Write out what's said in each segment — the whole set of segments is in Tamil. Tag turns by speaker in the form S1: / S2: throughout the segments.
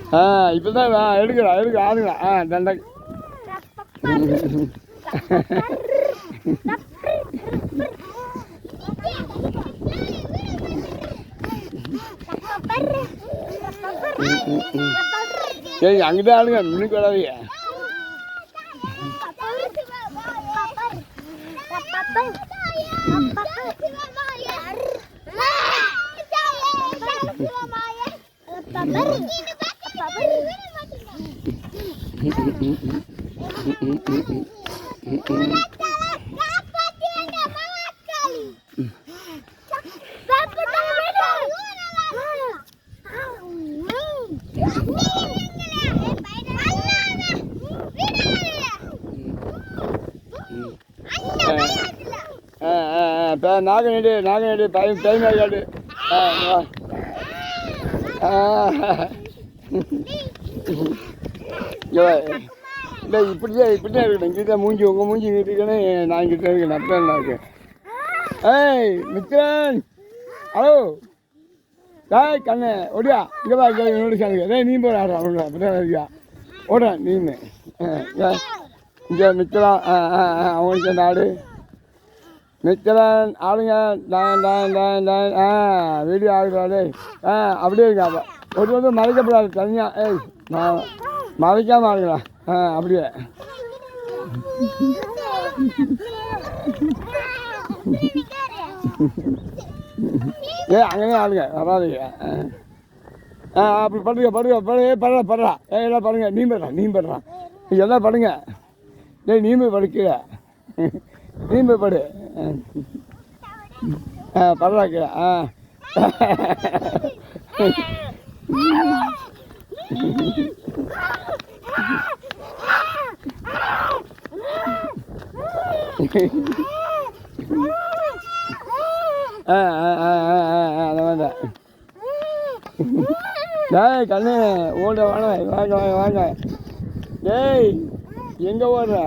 S1: இப்போ தான் எடுக்கிறா ஆடுங்களா தண்டை சரி அங்கிட்ட ஆடுங்க முன்னுக்கு வராதீங்க நாகநேடு டைம் ஆகாது இல்லை இப்படிதான் இருக்கணும் இங்கிட்ட மூஞ்சி உங்கள் மூஞ்சி இருக்கேன்னு நான் இங்கிட்ட இருக்கேன் அப்போ என்ன இருக்கேன் ஏய் மித்ரன் ஹலோ டேய் கண்ணு ஓடியா இங்கே வா என்னோட சேர்ந்து நீ போய் ஆடுறான் ஓடுறா அப்படிதான் இருக்கியா ஓடுறேன் நீனு இங்கே மித்ரன் அவங்களுக்கு அந்த ஆடு மித்ரன் ஆடுங்க வீடியோ ஆடுறாரு அப்படியே இருக்கா ஒரு வந்து மறைக்கப்படாது தனியாக ஏய் மறைக்காமல் ஆடுங்களா அப்படியே அங்கேயே ஆடுங்க வராதுங்க அப்படி படுறா எல்லாம் படுங்க நீ படுறான் எல்லாம் படுங்க நீ போய் படுக்கிற நீ போய் படு படுறா கீழே அதான் டேய் கண்ணு ஓட வாங்க டேய் எங்கே ஓடுற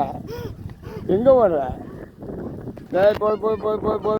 S1: டேய் போய்